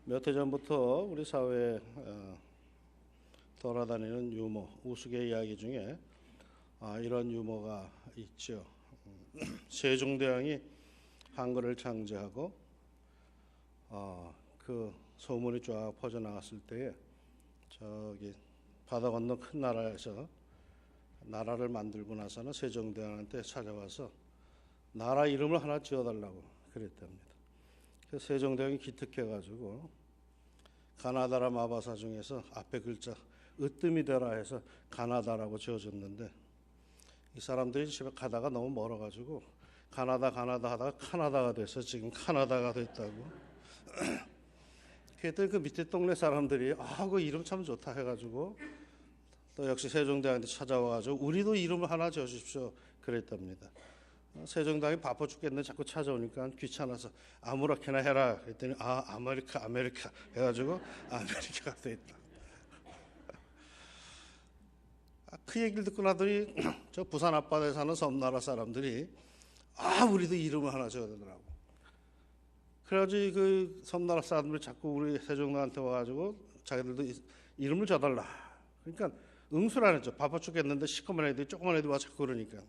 몇 해 전부터 우리 사회에 돌아다니는 유머, 우스개 이야기 중에 이런 유머가 있죠. 세종대왕이 한글을 창제하고 그 소문이 쫙 퍼져나갔을 때에 저기 바다 건너 큰 나라에서 나라를 만들고 나서는 세종대왕한테 찾아와서 나라 이름을 하나 지어달라고 그랬답니다. 그래서 세종대왕이 기특해가지고 가나다라 마바사 중에서 앞에 글자 으뜸이 되라 해서 가나다라고 지어줬는데 이 사람들이 집에 가다가 너무 멀어가지고 가나다 하다가 카나다가 돼서 지금 카나다가 됐다고. 그랬더니 그 밑에 동네 사람들이 그 이름 참 좋다 해가지고 또 역시 세종대왕한테 찾아와가지고 우리도 이름을 하나 지어주십시오 그랬답니다. 세종대왕이 바빠 죽겠는데 자꾸 찾아오니까 귀찮아서 아무렇게나 해라 그랬더니 아메리카 해가지고 아메리카가 됐다. 그 얘기를 듣고 나더니 저 부산 앞바다에 사는 섬나라 사람들이 우리도 이름을 하나 지어야 되더라고. 그래가지고 그 섬나라 사람들이 자꾸 우리 세종대왕한테 와가지고 자기들도 이름을 줘달라. 그러니까 응수를 안 했죠. 바빠 죽겠는데 시커먼 애들이 조그만 애들이 와 자꾸 그러니까.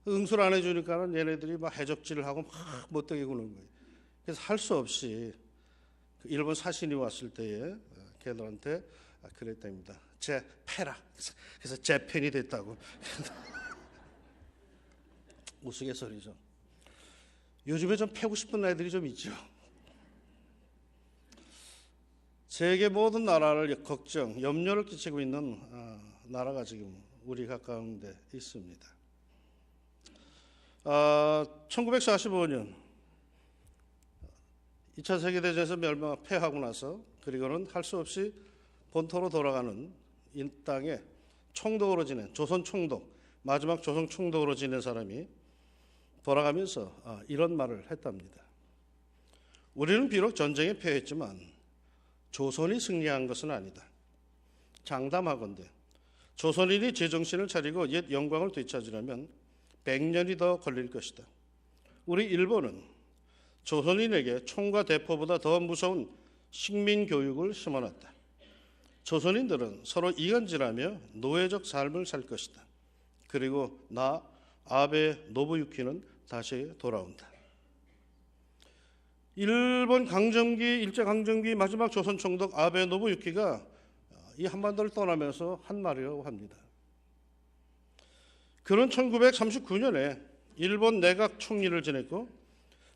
응수를 안 해주니까는 얘네들이 막 해적질을 하고 막 못되게 구는 거예요. 그래서 할 수 없이 일본 사신이 왔을 때에 걔들한테 그랬답니다. 제 패라. 그래서 제 펜이 됐다고. 우스갯소리죠. 요즘에 좀 패고 싶은 애들이 좀 있죠. 세계 모든 나라를 걱정, 염려를 끼치고 있는 나라가 지금 우리 가까운 데 있습니다. 1945년 2차 세계대전에서 패하고 나서 그리고는 할 수 없이 본토로 돌아가는 이 땅에 총독으로 지낸 조선 총독, 마지막 조선 총독으로 지낸 사람이 돌아가면서 이런 말을 했답니다. 우리는 비록 전쟁에 패했지만 조선이 승리한 것은 아니다. 장담하건대 조선인이 제정신을 차리고 옛 영광을 되찾으려면 100년이 더 걸릴 것이다. 우리 일본은 조선인에게 총과 대포보다 더 무서운 식민교육을 심어놨다. 조선인들은 서로 이간질하며 노예적 삶을 살 것이다. 그리고 아베 노부유키는 다시 돌아온다. 일본 일제강점기 마지막 조선 총독 아베 노부유키가 이 한반도를 떠나면서 한 말이라고 합니다. 그는 1939년에 일본 내각 총리를 지냈고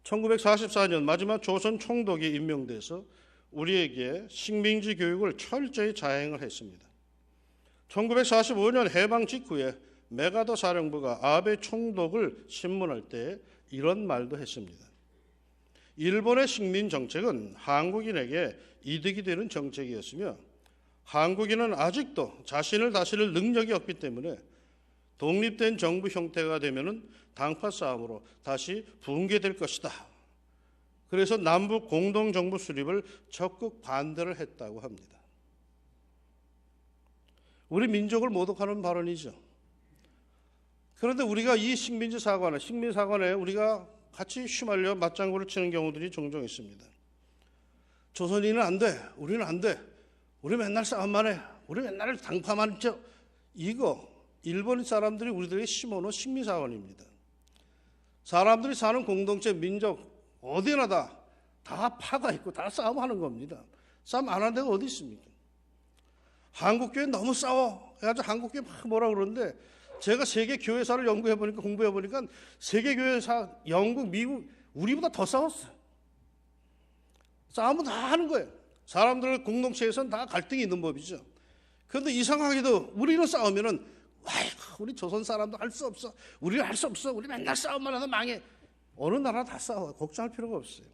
1944년 마지막 조선 총독이 임명돼서 우리에게 식민지 교육을 철저히 자행을 했습니다. 1945년 해방 직후에 메가더 사령부가 아베 총독을 신문할 때 이런 말도 했습니다. 일본의 식민 정책은 한국인에게 이득이 되는 정책이었으며 한국인은 아직도 자신을 다스릴 능력이 없기 때문에 독립된 정부 형태가 되면은 당파 싸움으로 다시 붕괴될 것이다. 그래서 남북 공동정부 수립을 적극 반대를 했다고 합니다. 우리 민족을 모독하는 발언이죠. 그런데 우리가 이 식민사관에 우리가 같이 휘말려 맞장구를 치는 경우들이 종종 있습니다. 조선인은 안 돼. 우리는 안 돼. 우리 맨날 싸움만 해. 우리 맨날 당파만 있죠. 이거 일본 사람들이 우리들에게 심어놓은 식민사관입니다. 사람들이 사는 공동체, 민족 어디나 다 파가 있고 다 싸움하는 겁니다. 싸움 안 하는 데가 어디 있습니까? 한국교회 너무 싸워. 해가지고 한국교회 막 뭐라 그러는데 제가 세계 교회사를 공부해보니까 세계 교회사, 영국, 미국 우리보다 더 싸웠어요. 싸움은 다 하는 거예요. 사람들 공동체에서는 다 갈등이 있는 법이죠. 그런데 이상하게도 우리는 싸우면은 우리 조선 사람도 할 수 없어. 우리는 할 수 없어. 우리 맨날 싸움만 하다 망해. 어느 나라 다 싸워. 걱정할 필요가 없어요.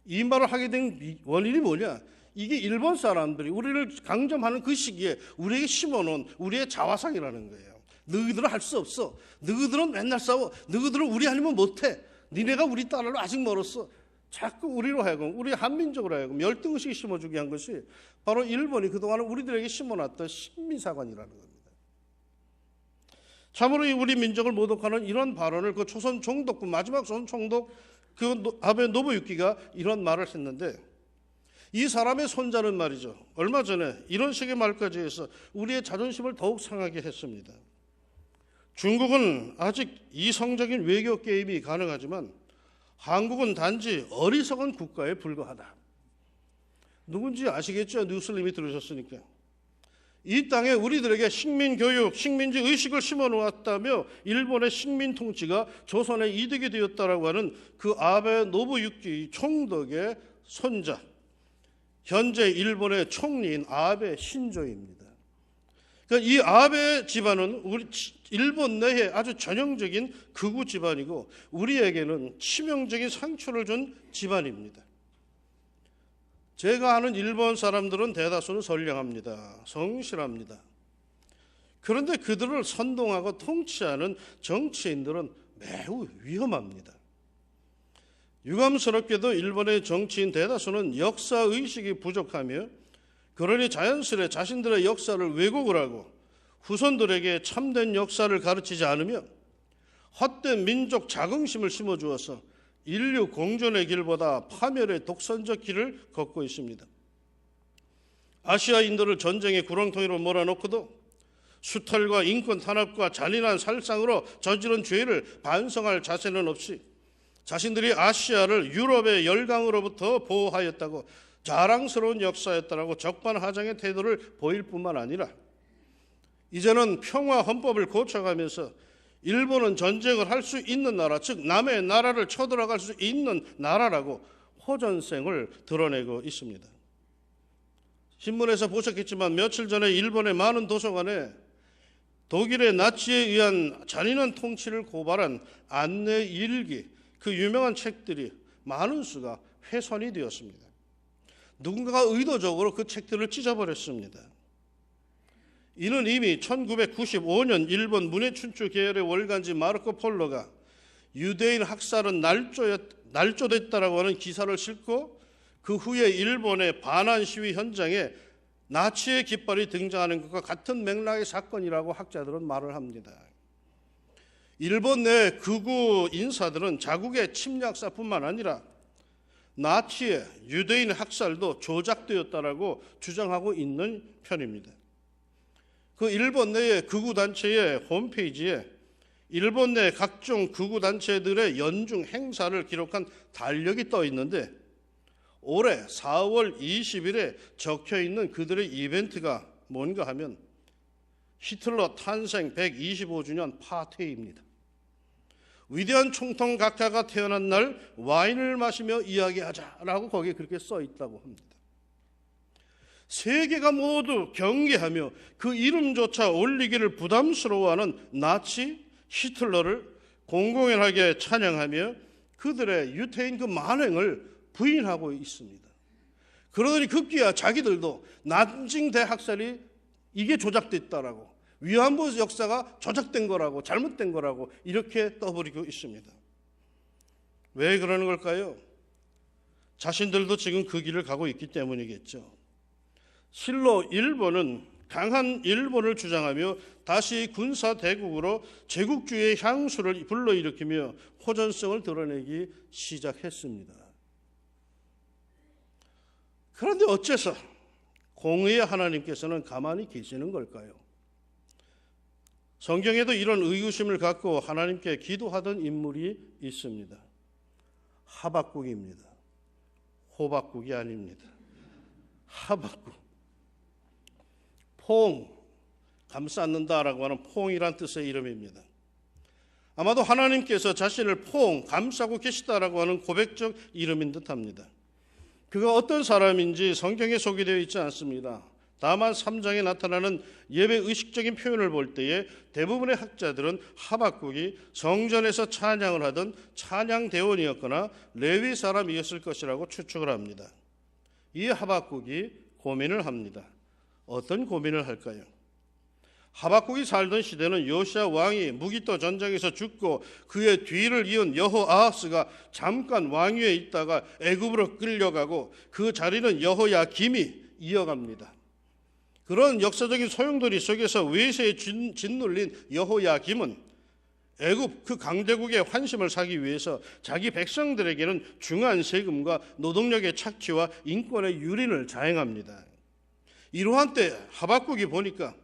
이 말을 하게 된 원인이 뭐냐? 이게 일본 사람들이 우리를 강점하는 그 시기에 우리에게 심어놓은 우리의 자화상이라는 거예요. 너희들은 할 수 없어. 너희들은 맨날 싸워. 너희들은 우리 아니면 못해. 니네가 우리 따라로 아직 멀었어. 자꾸 우리로 하여금, 우리 한민족으로 하여금 열등의식이 심어주게 한 것이 바로 일본이 그동안 우리들에게 심어놨던 식민사관이라는 겁니다. 참으로 우리 민족을 모독하는 이런 발언을 그 조선 총독, 마지막 조선 총독 그 아베 노부유키가 이런 말을 했는데 이 사람의 손자는 말이죠, 얼마 전에 이런 식의 말까지 해서 우리의 자존심을 더욱 상하게 했습니다. 중국은 아직 이성적인 외교 게임이 가능하지만 한국은 단지 어리석은 국가에 불과하다. 누군지 아시겠죠? 뉴스님이 들으셨으니까. 이 땅에 우리들에게 식민교육, 식민지 의식을 심어놓았다며 일본의 식민 통치가 조선의 이득이 되었다라고 하는 그 아베 노부유키 총독의 손자, 현재 일본의 총리인 아베 신조입니다. 그러니까 이 아베 집안은 우리 일본 내에 아주 전형적인 극우 집안이고 우리에게는 치명적인 상처를 준 집안입니다. 제가 아는 일본 사람들은 대다수는 선량합니다. 성실합니다. 그런데 그들을 선동하고 통치하는 정치인들은 매우 위험합니다. 유감스럽게도 일본의 정치인 대다수는 역사의식이 부족하며 그러니 자연스레 자신들의 역사를 왜곡을 하고 후손들에게 참된 역사를 가르치지 않으며 헛된 민족 자긍심을 심어주어서 인류 공존의 길보다 파멸의 독선적 길을 걷고 있습니다. 아시아인들을 전쟁의 구렁텅이로 몰아넣고도 수탈과 인권 탄압과 잔인한 살상으로 저지른 죄를 반성할 자세는 없이 자신들이 아시아를 유럽의 열강으로부터 보호하였다고 자랑스러운 역사였다라고 적반하장의 태도를 보일 뿐만 아니라 이제는 평화 헌법을 고쳐가면서 일본은 전쟁을 할 수 있는 나라, 즉 남의 나라를 쳐들어갈 수 있는 나라라고 호전성을 드러내고 있습니다. 신문에서 보셨겠지만 며칠 전에 일본의 많은 도서관에 독일의 나치에 의한 잔인한 통치를 고발한 안내 일기, 그 유명한 책들이 많은 수가 훼손이 되었습니다. 누군가가 의도적으로 그 책들을 찢어버렸습니다. 이는 이미 1995년 일본 문해춘추 계열의 월간지 마르코 폴로가 유대인 학살은 날조됐다라고 하는 기사를 싣고 그 후에 일본의 반환 시위 현장에 나치의 깃발이 등장하는 것과 같은 맥락의 사건이라고 학자들은 말을 합니다. 일본 내 극우 인사들은 자국의 침략사뿐만 아니라 나치의 유대인 학살도 조작되었다라고 주장하고 있는 편입니다. 그 일본 내의 극우 단체의 홈페이지에 일본 내 각종 극우 단체들의 연중 행사를 기록한 달력이 떠 있는데 올해 4월 20일에 적혀 있는 그들의 이벤트가 뭔가 하면 히틀러 탄생 125주년 파티입니다. 위대한 총통 각하가 태어난 날 와인을 마시며 이야기하자라고 거기에 그렇게 써 있다고 합니다. 세계가 모두 경계하며 그 이름조차 올리기를 부담스러워하는 나치 히틀러를 공공연하게 찬양하며 그들의 유태인 그 만행을 부인하고 있습니다. 그러더니 급기야 자기들도 난징 대학살이 이게 조작됐다라고, 위안부 역사가 조작된 거라고, 잘못된 거라고 이렇게 떠버리고 있습니다. 왜 그러는 걸까요? 자신들도 지금 그 길을 가고 있기 때문이겠죠. 실로 일본은 강한 일본을 주장하며 다시 군사대국으로 제국주의의 향수를 불러일으키며 호전성을 드러내기 시작했습니다. 그런데 어째서 공의의 하나님께서는 가만히 계시는 걸까요? 성경에도 이런 의구심을 갖고 하나님께 기도하던 인물이 있습니다. 하박국입니다. 호박국이 아닙니다. 하박국. 포옹, 감싸는다라고 하는 포옹이란 뜻의 이름입니다. 아마도 하나님께서 자신을 포옹, 감싸고 계시다라고 하는 고백적 이름인 듯합니다. 그가 어떤 사람인지 성경에 소개되어 있지 않습니다. 다만 3장에 나타나는 예배 의식적인 표현을 볼 때에 대부분의 학자들은 하박국이 성전에서 찬양을 하던 찬양대원이었거나 레위 사람이었을 것이라고 추측을 합니다. 이 하박국이 고민을 합니다. 어떤 고민을 할까요? 하박국이 살던 시대는 요시야 왕이 무기토 전쟁에서 죽고 그의 뒤를 이은 여호아하스가 잠깐 왕위에 있다가 애굽으로 끌려가고 그 자리는 여호야김이 이어갑니다. 그런 역사적인 소용돌이 속에서 외세에 짓눌린 여호야김은 애굽 그 강대국의 환심을 사기 위해서 자기 백성들에게는 중한 세금과 노동력의 착취와 인권의 유린을 자행합니다. 이러한 때 하박국이 보니까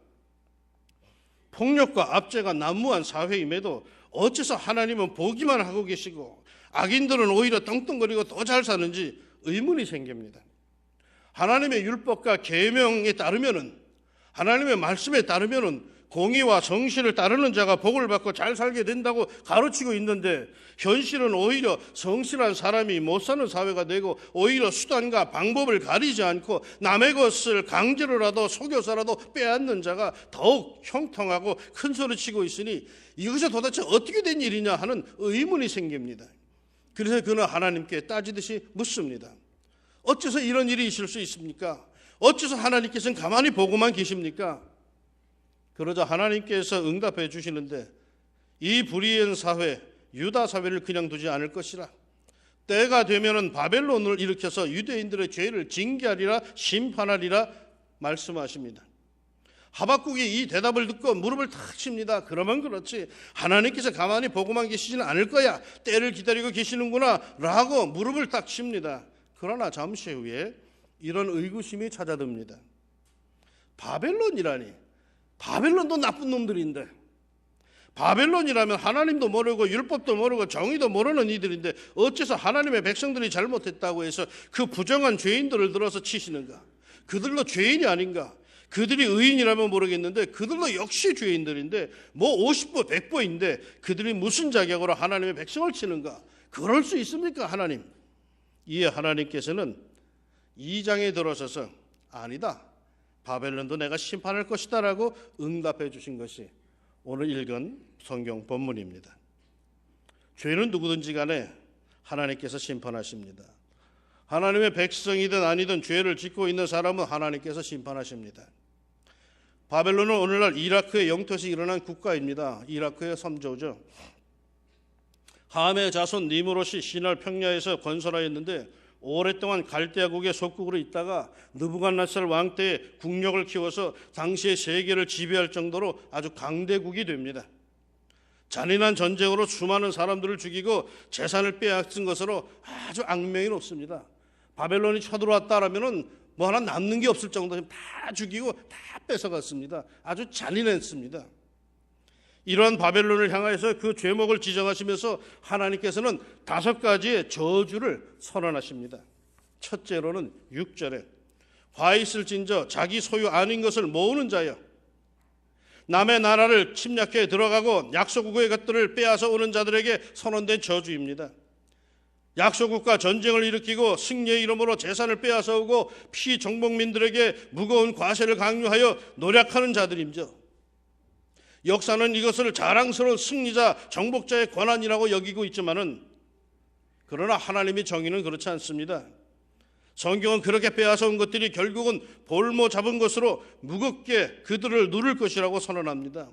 폭력과 압제가 난무한 사회임에도 어째서 하나님은 보기만 하고 계시고 악인들은 오히려 떵떵거리고 더 잘 사는지 의문이 생깁니다. 하나님의 율법과 계명에 따르면은, 하나님의 말씀에 따르면은 공의와 정신을 따르는 자가 복을 받고 잘 살게 된다고 가르치고 있는데, 현실은 오히려 성실한 사람이 못 사는 사회가 되고 오히려 수단과 방법을 가리지 않고 남의 것을 강제로라도 속여서라도 빼앗는 자가 더욱 형통하고 큰 소리치고 있으니 이것이 도대체 어떻게 된 일이냐 하는 의문이 생깁니다. 그래서 그는 하나님께 따지듯이 묻습니다. 어째서 이런 일이 있을 수 있습니까? 어째서 하나님께서는 가만히 보고만 계십니까? 그러자 하나님께서 응답해 주시는데, 이 불의한 사회, 유다 사회를 그냥 두지 않을 것이라. 때가 되면은 바벨론을 일으켜서 유대인들의 죄를 징계하리라, 심판하리라 말씀하십니다. 하박국이 이 대답을 듣고 무릎을 탁 칩니다. 그러면 그렇지, 하나님께서 가만히 보고만 계시지는 않을 거야, 때를 기다리고 계시는구나 라고 무릎을 딱 칩니다. 그러나 잠시 후에 이런 의구심이 찾아듭니다. 바벨론이라니, 바벨론도 나쁜 놈들인데, 바벨론이라면 하나님도 모르고 율법도 모르고 정의도 모르는 이들인데 어째서 하나님의 백성들이 잘못했다고 해서 그 부정한 죄인들을 들어서 치시는가? 그들도 죄인이 아닌가? 그들이 의인이라면 모르겠는데 그들도 역시 죄인들인데 뭐 50보 100보인데 그들이 무슨 자격으로 하나님의 백성을 치는가? 그럴 수 있습니까, 하나님? 이에 하나님께서는 2장에 들어서서 아니다, 바벨론도 내가 심판할 것이다 라고 응답해 주신 것이 오늘 읽은 성경 본문입니다. 죄는 누구든지 간에 하나님께서 심판하십니다. 하나님의 백성이든 아니든 죄를 짓고 있는 사람은 하나님께서 심판하십니다. 바벨론은 오늘날 이라크의 영토에서 일어난 국가입니다. 이라크의 섬조죠. 함의 자손 니므롯이 시날 평야에서 건설하였는데 오랫동안 갈대아국의 속국으로 있다가 느부갓네살 왕 때에 국력을 키워서 당시의 세계를 지배할 정도로 아주 강대국이 됩니다. 잔인한 전쟁으로 수많은 사람들을 죽이고 재산을 빼앗은 것으로 아주 악명이 높습니다. 바벨론이 쳐들어왔다라면은 뭐 하나 남는 게 없을 정도로 다 죽이고 다 뺏어갔습니다. 아주 잔인했습니다. 이러한 바벨론을 향하여서 그 죄목을 지정하시면서 하나님께서는 5가지의 저주를 선언하십니다. 첫째로는 6절에 화 있을진저 자기 소유 아닌 것을 모으는 자여, 남의 나라를 침략해 들어가고 약소국의 것들을 빼앗아 오는 자들에게 선언된 저주입니다. 약소국과 전쟁을 일으키고 승리의 이름으로 재산을 빼앗아 오고 피정복민들에게 무거운 과세를 강요하여 노력하는 자들입니다. 역사는 이것을 자랑스러운 승리자, 정복자의 권한이라고 여기고 있지만은, 그러나 하나님의 정의는 그렇지 않습니다. 성경은 그렇게 빼앗아 온 것들이 결국은 볼모 잡은 것으로 무겁게 그들을 누를 것이라고 선언합니다.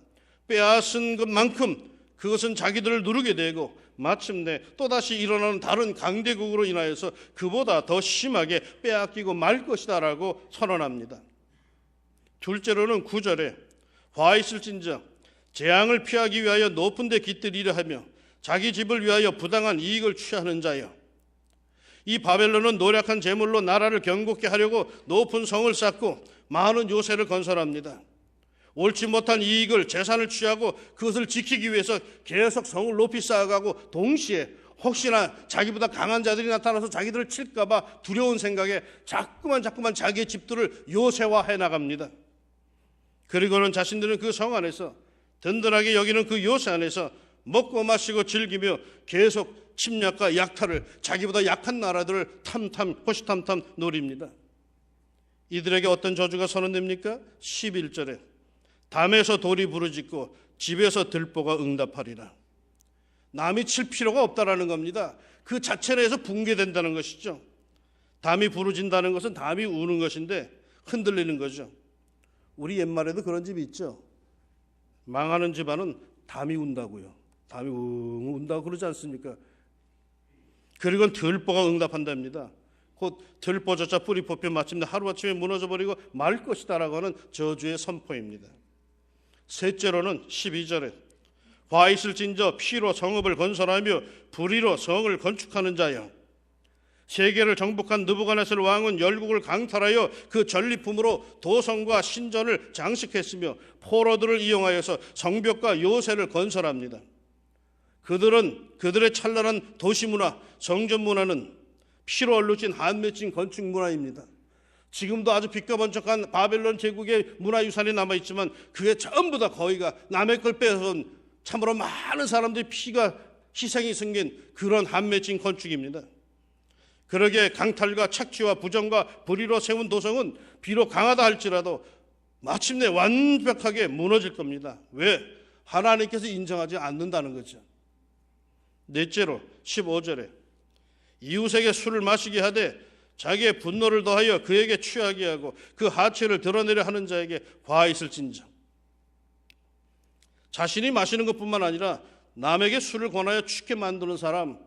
빼앗은 것만큼 그것은 자기들을 누르게 되고 마침내 또다시 일어나는 다른 강대국으로 인하여서 그보다 더 심하게 빼앗기고 말 것이다 라고 선언합니다. 둘째로는 9절에 화 있을진저 재앙을 피하기 위하여 높은 데 깃들이려 하며 자기 집을 위하여 부당한 이익을 취하는 자여. 이 바벨론은 노력한 재물로 나라를 견고케 하려고 높은 성을 쌓고 많은 요새를 건설합니다. 옳지 못한 이익을, 재산을 취하고 그것을 지키기 위해서 계속 성을 높이 쌓아가고 동시에 혹시나 자기보다 강한 자들이 나타나서 자기들을 칠까 봐 두려운 생각에 자꾸만 자기의 집들을 요새화해 나갑니다. 그리고는 자신들은 그 성 안에서 든든하게 여기는 그 요새 안에서 먹고 마시고 즐기며 계속 침략과 약탈을, 자기보다 약한 나라들을 호시탐탐 노립니다. 이들에게 어떤 저주가 선언됩니까? 11절에 담에서 돌이 부르짖고 집에서 들보가 응답하리라. 남이 칠 필요가 없다라는 겁니다. 그 자체 내에서 붕괴된다는 것이죠. 담이 부르진다는 것은 담이 우는 것인데 흔들리는 거죠. 우리 옛말에도 그런 집이 있죠. 망하는 집안은 담이 운다고요. 담이 운다고 그러지 않습니까? 그리고 들보가 응답한답니다. 곧 들보조차 뿌리 뽑혀 마침내 하루아침에 무너져버리고 말 것이다 라고 하는 저주의 선포입니다. 셋째로는 12절에 화 있을진저 피로 성읍을 건설하며 불의로 성을 건축하는 자여, 세계를 정복한 느부갓네살 왕은 열국을 강탈하여 그 전리품으로 도성과 신전을 장식했으며 포로들을 이용하여서 성벽과 요새를 건설합니다. 그들의 찬란한 도시문화, 성전문화는 피로 얼룩진 한맺힌 건축문화입니다. 지금도 아주 빛과번쩍한 바벨론 제국의 문화유산이 남아있지만 그게 전부 다 거의가 남의 걸 빼앗은 참으로 많은 사람들의 피가 희생이 생긴 그런 한맺힌 건축입니다. 그러기에 강탈과 착취와 부정과 불의로 세운 도성은 비록 강하다 할지라도 마침내 완벽하게 무너질 겁니다. 왜? 하나님께서 인정하지 않는다는 거죠. 넷째로 15절에 이웃에게 술을 마시게 하되 자기의 분노를 더하여 그에게 취하게 하고 그 하체를 드러내려 하는 자에게 화 있을진저. 자신이 마시는 것뿐만 아니라 남에게 술을 권하여 취케 만드는 사람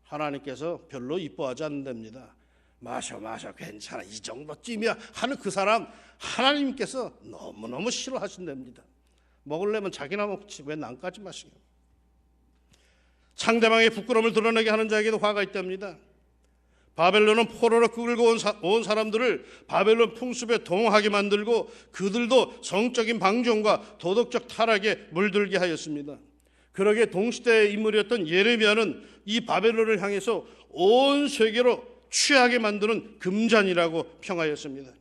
하나님께서 별로 이뻐하지 않는답니다. 마셔 괜찮아 이 정도쯤이야 하는 그 사람 하나님께서 너무너무 싫어하신답니다. 먹으려면 자기나 먹지 왜 남까지 마시게. 상대방의 부끄러움을 드러내게 하는 자에게도 화가 있답니다. 바벨론은 포로로 끌고 온 사람들을 바벨론 풍습에 동하게 만들고 그들도 성적인 방종과 도덕적 타락에 물들게 하였습니다. 그러기에 동시대의 인물이었던 예레미야는 이 바벨론을 향해서 온 세계로 취하게 만드는 금잔이라고 평하였습니다.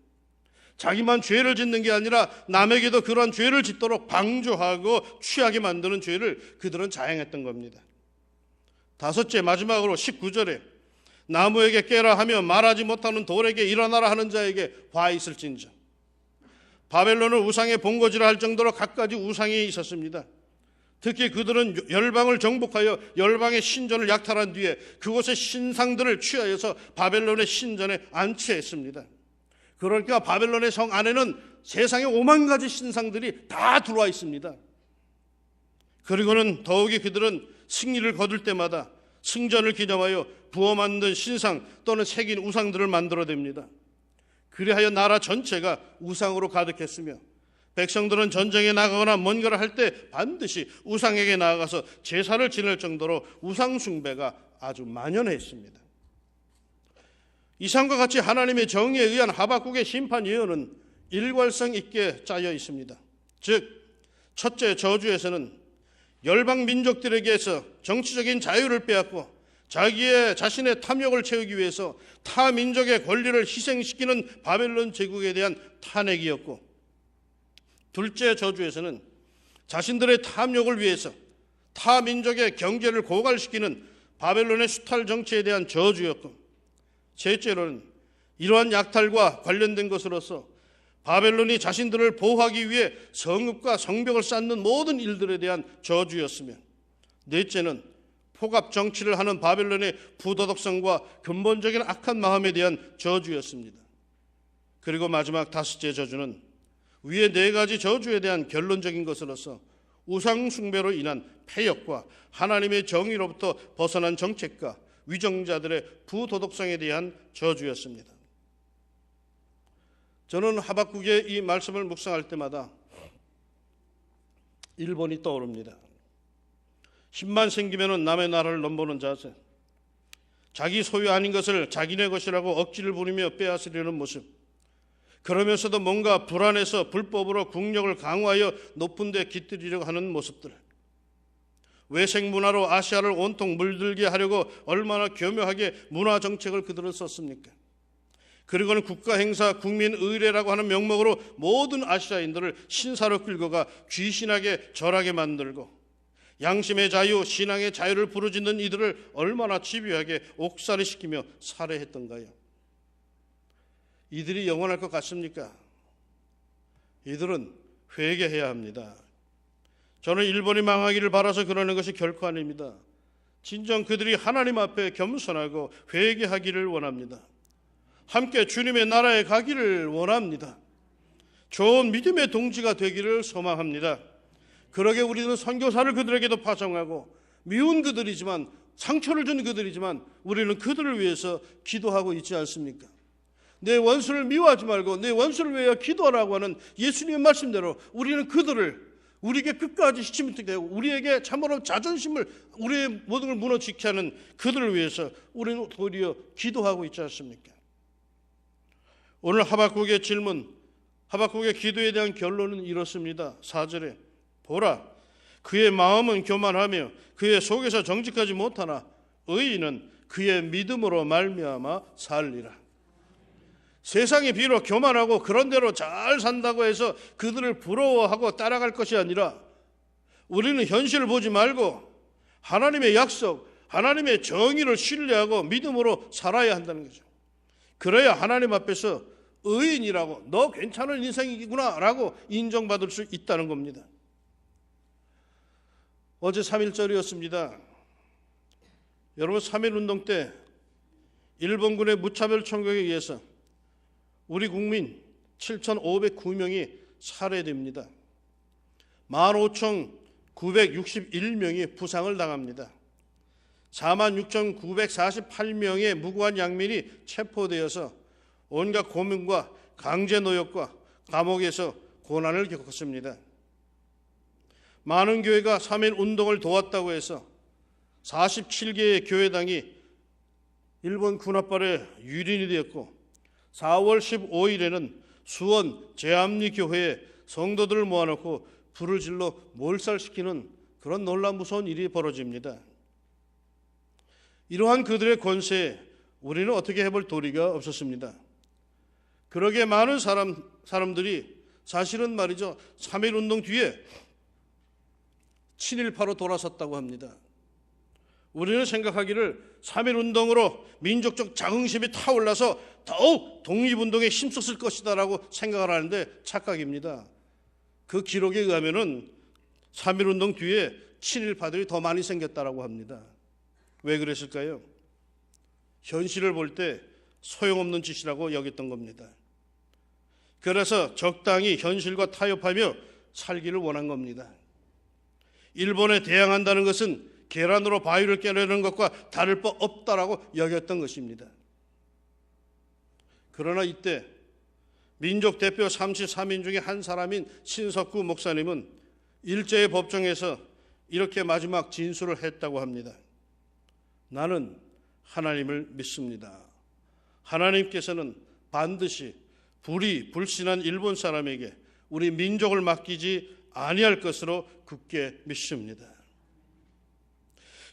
자기만 죄를 짓는 게 아니라 남에게도 그러한 죄를 짓도록 방조하고 취하게 만드는 죄를 그들은 자행했던 겁니다. 다섯째, 마지막으로 19절에 나무에게 깨라 하며 말하지 못하는 돌에게 일어나라 하는 자에게 화 있을진저. 바벨론은 우상의 본거지라 할 정도로 갖가지 우상이 있었습니다. 특히 그들은 열방을 정복하여 열방의 신전을 약탈한 뒤에 그곳의 신상들을 취하여서 바벨론의 신전에 안치했습니다. 그러니까 바벨론의 성 안에는 세상의 5만 가지 신상들이 다 들어와 있습니다. 그리고는 더욱이 그들은 승리를 거둘 때마다 승전을 기념하여 부어 만든 신상 또는 새긴 우상들을 만들어냅니다. 그리하여 나라 전체가 우상으로 가득했으며 백성들은 전쟁에 나가거나 뭔가를 할 때 반드시 우상에게 나아가서 제사를 지낼 정도로 우상 숭배가 아주 만연했습니다. 이상과 같이 하나님의 정의에 의한 하박국의 심판 예언은 일관성 있게 짜여 있습니다. 즉 첫째 저주에서는 열방 민족들에게서 정치적인 자유를 빼앗고 자신의 탐욕을 채우기 위해서 타 민족의 권리를 희생시키는 바벨론 제국에 대한 탄핵이었고, 둘째 저주에서는 자신들의 탐욕을 위해서 타 민족의 경제를 고갈시키는 바벨론의 수탈 정치에 대한 저주였고, 셋째로는 이러한 약탈과 관련된 것으로서 바벨론이 자신들을 보호하기 위해 성읍과 성벽을 쌓는 모든 일들에 대한 저주였으며, 넷째는 포갑 정치를 하는 바벨론의 부도덕성과 근본적인 악한 마음에 대한 저주였습니다. 그리고 마지막 다섯째 저주는 위의 네 가지 저주에 대한 결론적인 것으로서 우상 숭배로 인한 패역과 하나님의 정의로부터 벗어난 정책과 위정자들의 부도덕성에 대한 저주였습니다. 저는 하박국의 이 말씀을 묵상할 때마다 일본이 떠오릅니다. 힘만 생기면 남의 나라를 넘보는 자세, 자기 소유 아닌 것을 자기네 것이라고 억지를 부리며 빼앗으려는 모습, 그러면서도 뭔가 불안해서 불법으로 국력을 강화하여 높은 데 깃들이려고 하는 모습들, 외색 문화로 아시아를 온통 물들게 하려고 얼마나 교묘하게 문화 정책을 그들은 썼습니까? 그리고는 국가 행사, 국민 의례라고 하는 명목으로 모든 아시아인들을 신사로 끌고가 귀신하게 절하게 만들고, 양심의 자유, 신앙의 자유를 부르짖는 이들을 얼마나 집요하게 옥살이시키며 살해했던가요? 이들이 영원할 것 같습니까? 이들은 회개해야 합니다. 저는 일본이 망하기를 바라서 그러는 것이 결코 아닙니다. 진정 그들이 하나님 앞에 겸손하고 회개하기를 원합니다. 함께 주님의 나라에 가기를 원합니다. 좋은 믿음의 동지가 되기를 소망합니다. 그러게 우리는 선교사를 그들에게도 파송하고, 미운 그들이지만, 상처를 준 그들이지만 우리는 그들을 위해서 기도하고 있지 않습니까? 내 원수를 미워하지 말고 내 원수를 위하여 기도하라고 하는 예수님의 말씀대로 우리는 그들을 우리에게 끝까지 시치미팅되고 우리에게 참으로 자존심을, 우리의 모든 걸 무너지게 하는 그들을 위해서 우리는 도리어 기도하고 있지 않습니까? 오늘 하박국의 질문, 하박국의 기도에 대한 결론은 이렇습니다. 4절에 보라, 그의 마음은 교만하며 그의 속에서 정직하지 못하나 의인은 그의 믿음으로 말미암아 살리라. 세상이 비록 교만하고 그런 대로 잘 산다고 해서 그들을 부러워하고 따라갈 것이 아니라 우리는 현실을 보지 말고 하나님의 약속, 하나님의 정의를 신뢰하고 믿음으로 살아야 한다는 거죠. 그래야 하나님 앞에서 의인이라고, 너 괜찮은 인생이구나 라고 인정받을 수 있다는 겁니다. 어제 3.1절이었습니다. 여러분, 3.1운동 때 일본군의 무차별 총격에 의해서 우리 국민 7,509명이 살해됩니다. 15,961명이 부상을 당합니다. 46,948명의 무고한 양민이 체포되어서 온갖 고문과 강제노역과 감옥에서 고난을 겪었습니다. 많은 교회가 3.1운동을 도왔다고 해서 47개의 교회당이 일본 군합발에 유린이 되었고 4월 15일에는 수원 제암리 교회에 성도들을 모아놓고 불을 질러 몰살시키는 그런 놀라운 무서운 일이 벌어집니다. 이러한 그들의 권세에 우리는 어떻게 해볼 도리가 없었습니다. 그러게 많은 사람들이 사실은 말이죠, 3.1운동 뒤에 친일파로 돌아섰다고 합니다. 우리는 생각하기를 3.1운동으로 민족적 자긍심이 타올라서 더욱 독립운동에 힘썼을 것이다 라고 생각을 하는데 착각입니다. 그 기록에 의하면 3.1운동 뒤에 친일파들이 더 많이 생겼다고 합니다. 왜 그랬을까요? 현실을 볼 때 소용없는 짓이라고 여겼던 겁니다. 그래서 적당히 현실과 타협하며 살기를 원한 겁니다. 일본에 대항한다는 것은 계란으로 바위를 깨내는 것과 다를 바 없다라고 여겼던 것입니다. 그러나 이때 민족 대표 33인 중에 한 사람인 신석구 목사님은 일제의 법정에서 이렇게 마지막 진술을 했다고 합니다. 나는 하나님을 믿습니다. 하나님께서는 반드시 불신한 일본 사람에게 우리 민족을 맡기지 아니할 것으로 굳게 믿습니다.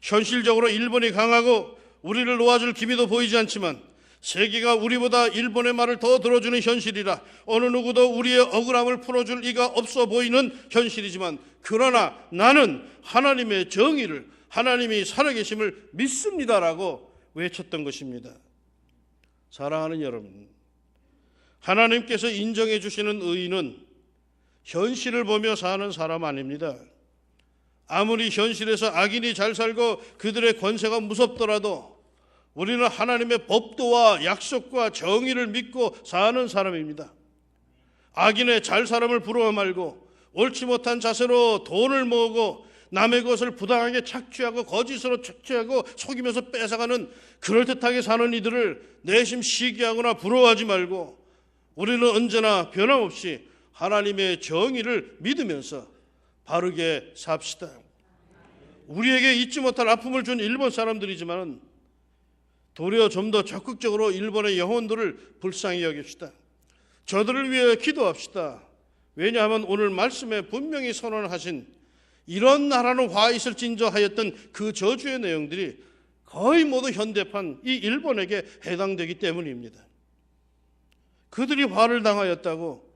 현실적으로 일본이 강하고 우리를 놓아줄 기미도 보이지 않지만 세계가 우리보다 일본의 말을 더 들어주는 현실이라 어느 누구도 우리의 억울함을 풀어줄 이가 없어 보이는 현실이지만, 그러나 나는 하나님의 정의를, 하나님이 살아계심을 믿습니다라고 외쳤던 것입니다. 사랑하는 여러분, 하나님께서 인정해 주시는 의인은 현실을 보며 사는 사람 아닙니다. 아무리 현실에서 악인이 잘 살고 그들의 권세가 무섭더라도 우리는 하나님의 법도와 약속과 정의를 믿고 사는 사람입니다. 악인의 잘 사람을 부러워 말고 옳지 못한 자세로 돈을 모으고 남의 것을 부당하게 착취하고 거짓으로 착취하고 속이면서 뺏어가는 그럴듯하게 사는 이들을 내심 시기하거나 부러워하지 말고 우리는 언제나 변함없이 하나님의 정의를 믿으면서 바르게 삽시다. 우리에게 잊지 못할 아픔을 준 일본 사람들이지만 도리어 좀 더 적극적으로 일본의 영혼들을 불쌍히 여깁시다. 저들을 위해 기도합시다. 왜냐하면 오늘 말씀에 분명히 선언하신 이런 나라는 화 있을진저 하였던 그 저주의 내용들이 거의 모두 현대판 이 일본에게 해당되기 때문입니다. 그들이 화를 당하였다고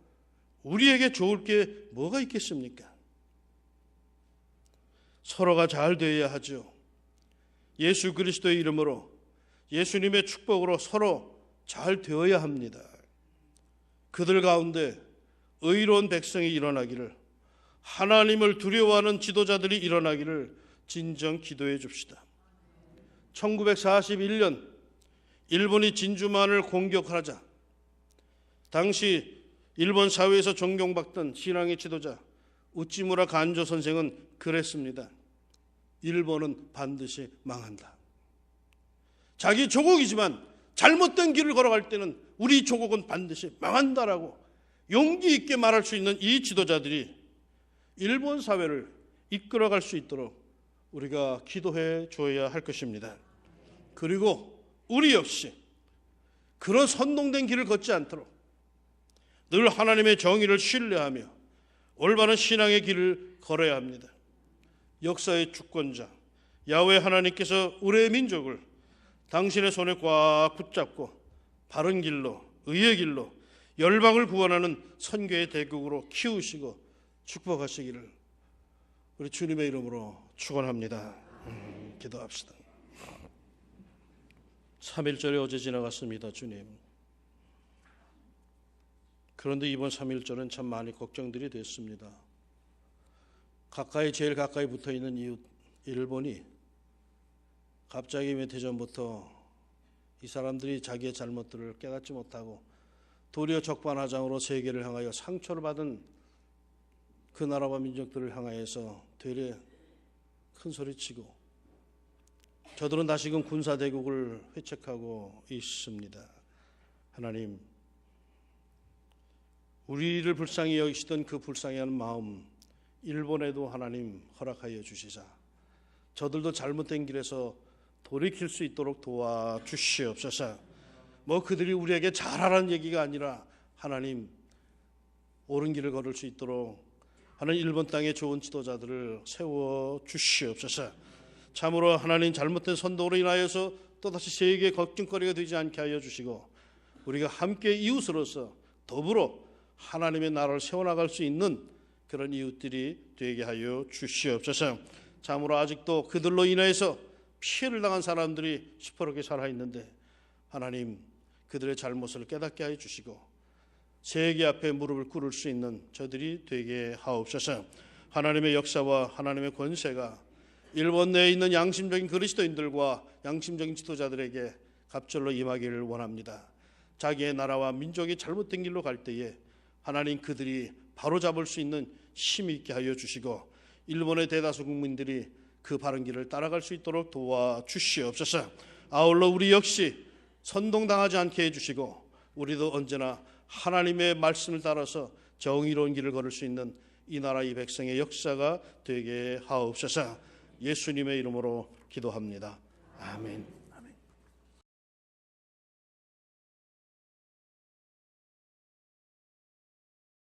우리에게 좋을 게 뭐가 있겠습니까? 서로가 잘 되어야 하죠. 예수 그리스도의 이름으로, 예수님의 축복으로 서로 잘 되어야 합니다. 그들 가운데 의로운 백성이 일어나기를, 하나님을 두려워하는 지도자들이 일어나기를 진정 기도해 줍시다. 1941년 일본이 진주만을 공격하자 당시 일본 사회에서 존경받던 신앙의 지도자 우찌무라 간조 선생은 그랬습니다. 일본은 반드시 망한다. 자기 조국이지만 잘못된 길을 걸어갈 때는 우리 조국은 반드시 망한다라고 용기 있게 말할 수 있는 이 지도자들이 일본 사회를 이끌어갈 수 있도록 우리가 기도해 줘야 할 것입니다. 그리고 우리 역시 그런 선동된 길을 걷지 않도록 늘 하나님의 정의를 신뢰하며 올바른 신앙의 길을 걸어야 합니다. 역사의 주권자 야훼 하나님께서 우리의 민족을 당신의 손에 꽉 붙잡고 바른 길로, 의의 길로 열방을 구원하는 선교의 대국으로 키우시고 축복하시기를 우리 주님의 이름으로 축원합니다. 기도합시다. 3.1절이 어제 지나갔습니다. 주님. 그런데 이번 3.1절은 참 많이 걱정들이 됐습니다. 제일 가까이 붙어있는 이웃 일본이 갑자기 몇 해 전부터 이 사람들이 자기의 잘못들을 깨닫지 못하고 도리어 적반하장으로 세계를 향하여 상처를 받은 그 나라와 민족들을 향하여서 되레 큰 소리치고 저들은 다시금 군사대국을 회책하고 있습니다. 하나님, 우리를 불쌍히 여기시던 그 불쌍해하는 마음 일본에도 하나님 허락하여 주시자 저들도 잘못된 길에서 돌이킬 수 있도록 도와주시옵소서. 그들이 우리에게 잘하라는 얘기가 아니라 하나님 옳은 길을 걸을 수 있도록 하는 일본 땅의 좋은 지도자들을 세워주시옵소서. 참으로 하나님 잘못된 선동으로 인하여서 또다시 세계의 걱정거리가 되지 않게 하여 주시고 우리가 함께 이웃으로서 더불어 하나님의 나라를 세워나갈 수 있는 그런 이웃들이 되게 하여 주시옵소서. 참으로 아직도 그들로 인해서 피해를 당한 사람들이 시퍼렇게 살아있는데 하나님 그들의 잘못을 깨닫게 하여 주시고 세계 앞에 무릎을 꿇을 수 있는 저들이 되게 하옵소서. 하나님의 역사와 하나님의 권세가 일본 내에 있는 양심적인 그리스도인들과 양심적인 지도자들에게 갑절로 임하기를 원합니다. 자기의 나라와 민족이 잘못된 길로 갈 때에 하나님 그들이 바로잡을 수 있는 힘이 있게 하여 주시고 일본의 대다수 국민들이 그 바른 길을 따라갈 수 있도록 도와주시옵소서. 아울러 우리 역시 선동당하지 않게 해주시고 우리도 언제나 하나님의 말씀을 따라서 정의로운 길을 걸을 수 있는 이 나라 이 백성의 역사가 되게 하옵소서. 예수님의 이름으로 기도합니다. 아멘.